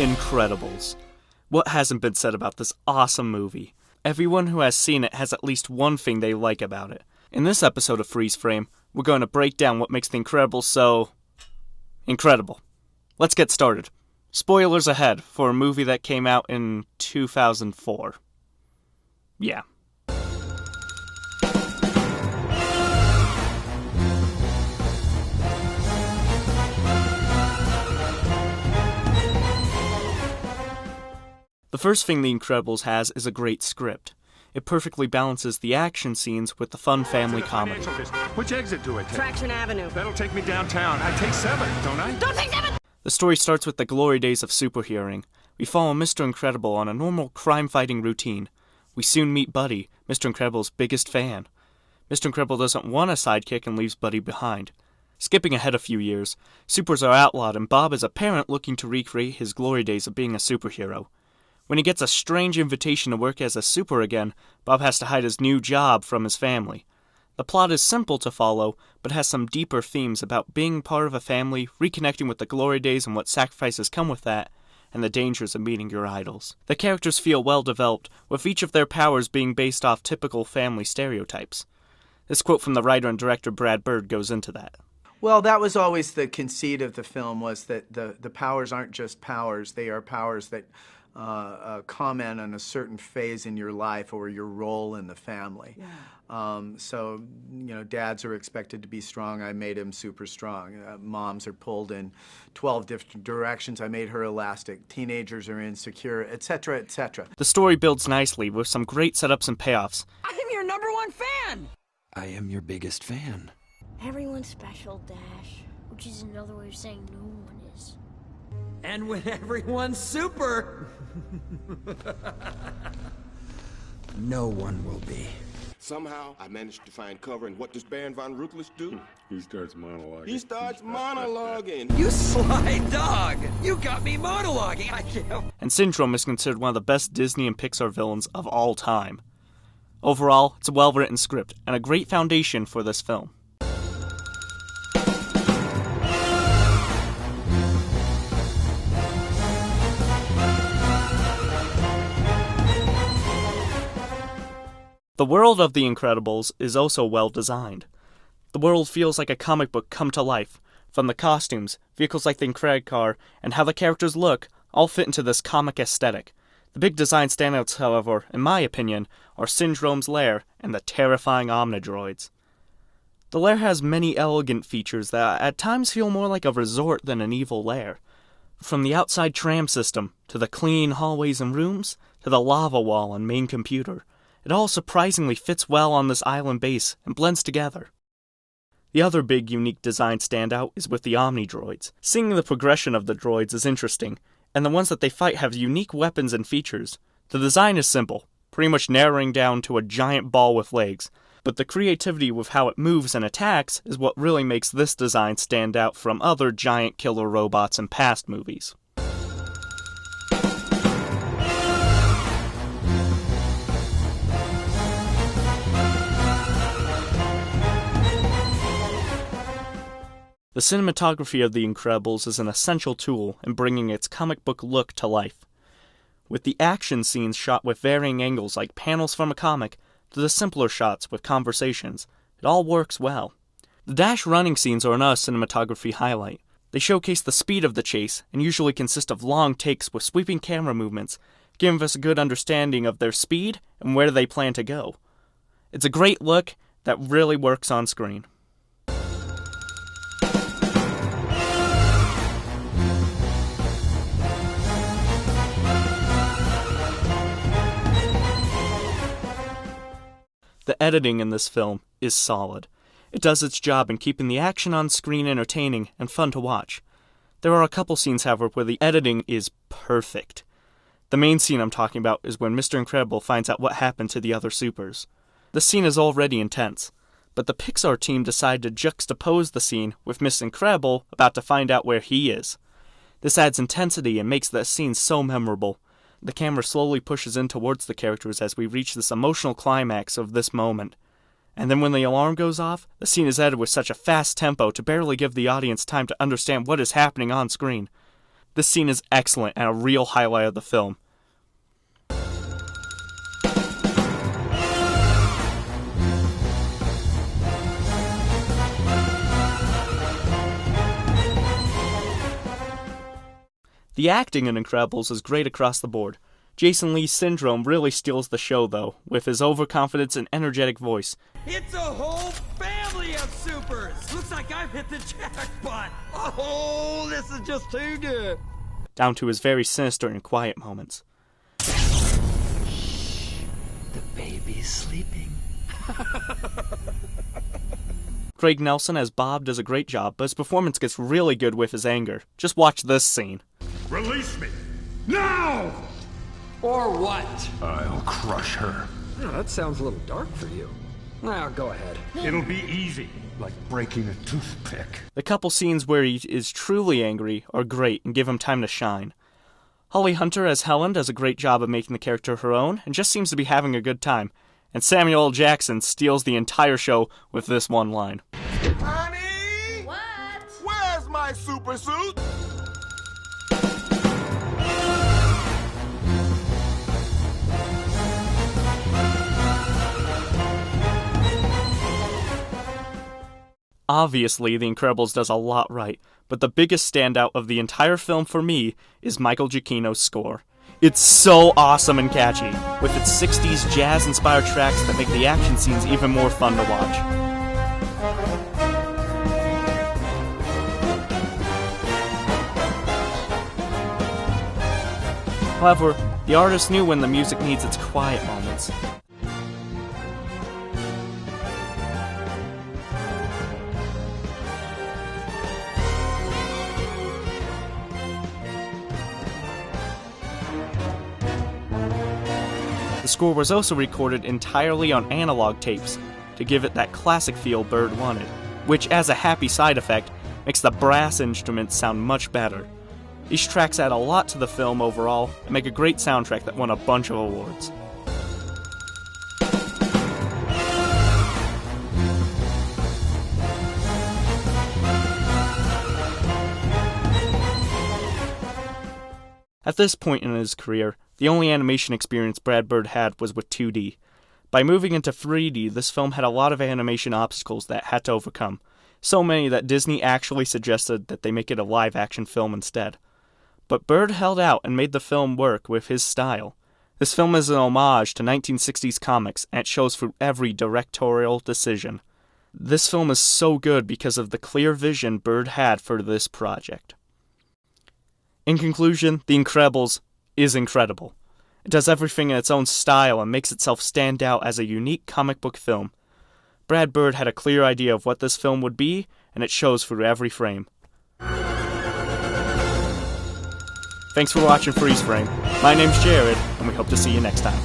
Incredibles. What hasn't been said about this awesome movie? Everyone who has seen it has at least one thing they like about it. In this episode of Freeze Frame, we're going to break down what makes The Incredibles so incredible. Let's get started. Spoilers ahead for a movie that came out in 2004. Yeah. The first thing The Incredibles has is a great script. It perfectly balances the action scenes with the fun family comedy. Which exit do I take? Traction Avenue. That'll take me downtown. I take 7, don't I? Don't take 7! The story starts with the glory days of superheroing. We follow Mr. Incredible on a normal crime-fighting routine. We soon meet Buddy, Mr. Incredible's biggest fan. Mr. Incredible doesn't want a sidekick and leaves Buddy behind. Skipping ahead a few years, supers are outlawed and Bob is a parent looking to recreate his glory days of being a superhero. When he gets a strange invitation to work as a super again, Bob has to hide his new job from his family. The plot is simple to follow, but has some deeper themes about being part of a family, reconnecting with the glory days and what sacrifices come with that, and the dangers of meeting your idols. The characters feel well developed, with each of their powers being based off typical family stereotypes. This quote from the writer and director Brad Bird goes into that. Well, that was always the conceit of the film, was that the powers aren't just powers, they are powers that comment on a certain phase in your life or your role in the family. Yeah. So, dads are expected to be strong. I made him super strong. Moms are pulled in 12 different directions. I made her elastic. Teenagers are insecure, etc., etc. The story builds nicely with some great setups and payoffs. I'm your #1 fan! I am your biggest fan. Everyone's special, Dash, which is another way of saying no one is. And when everyone's super, no one will be. Somehow, I managed to find cover, and what does Baron von Ruthless do? He starts monologuing. He starts monologuing. you sly dog! You got me monologuing, I can't. And Syndrome is considered one of the best Disney and Pixar villains of all time. Overall, it's a well-written script, and a great foundation for this film. The world of The Incredibles is also well designed. The world feels like a comic book come to life. From the costumes, vehicles like the Incredicar, and how the characters look, all fit into this comic aesthetic. The big design standouts, however, in my opinion, are Syndrome's lair and the terrifying Omnidroids. The lair has many elegant features that at times feel more like a resort than an evil lair. From the outside tram system, to the clean hallways and rooms, to the lava wall and main computer. It all surprisingly fits well on this island base and blends together. The other big unique design standout is with the Omnidroids. Seeing the progression of the droids is interesting, and the ones that they fight have unique weapons and features. The design is simple, pretty much narrowing down to a giant ball with legs, but the creativity with how it moves and attacks is what really makes this design stand out from other giant killer robots in past movies. The cinematography of The Incredibles is an essential tool in bringing its comic book look to life. With the action scenes shot with varying angles like panels from a comic, to the simpler shots with conversations, it all works well. The dash running scenes are another cinematography highlight. They showcase the speed of the chase and usually consist of long takes with sweeping camera movements, giving us a good understanding of their speed and where they plan to go. It's a great look that really works on screen. The editing in this film is solid. It does its job in keeping the action on screen entertaining and fun to watch. There are a couple scenes, however, where the editing is perfect. The main scene I'm talking about is when Mr. Incredible finds out what happened to the other supers. The scene is already intense, but the Pixar team decided to juxtapose the scene with Mr. Incredible about to find out where he is. This adds intensity and makes the scene so memorable. The camera slowly pushes in towards the characters as we reach this emotional climax of this moment. And then when the alarm goes off, the scene is edited with such a fast tempo to barely give the audience time to understand what is happening on screen. This scene is excellent and a real highlight of the film. The acting in Incredibles is great across the board. Jason Lee's Syndrome really steals the show, though, with his overconfidence and energetic voice. It's a whole family of supers! Looks like I've hit the jackpot! Oh, this is just too good! Down to his very sinister and quiet moments. The baby's sleeping. Craig Nelson as Bob does a great job, but his performance gets really good with his anger. Just watch this scene. Release me! Now! Or what? I'll crush her. Oh, that sounds a little dark for you. Now, go ahead. It'll be easy, like breaking a toothpick. The couple scenes where he is truly angry are great and give him time to shine. Holly Hunter as Helen does a great job of making the character her own and just seems to be having a good time. And Samuel L. Jackson steals the entire show with this one line. Honey! What? Where's my super suit? Obviously, The Incredibles does a lot right, but the biggest standout of the entire film for me is Michael Giacchino's score. It's so awesome and catchy, with its 60s jazz-inspired tracks that make the action scenes even more fun to watch. However, the artist knew when the music needs its quiet moments. The score was also recorded entirely on analog tapes to give it that classic feel Bird wanted, which, as a happy side effect, makes the brass instruments sound much better. These tracks add a lot to the film overall and make a great soundtrack that won a bunch of awards. At this point in his career, the only animation experience Brad Bird had was with 2D. By moving into 3D, this film had a lot of animation obstacles that it had to overcome, so many that Disney actually suggested that they make it a live-action film instead. But Bird held out and made the film work with his style. This film is an homage to 1960s comics, and it shows through every directorial decision. This film is so good because of the clear vision Bird had for this project. In conclusion, The Incredibles is incredible. It does everything in its own style and makes itself stand out as a unique comic book film. Brad Bird had a clear idea of what this film would be, and it shows through every frame. Thanks for watching Freeze Frame. My name's Jared, and we hope to see you next time.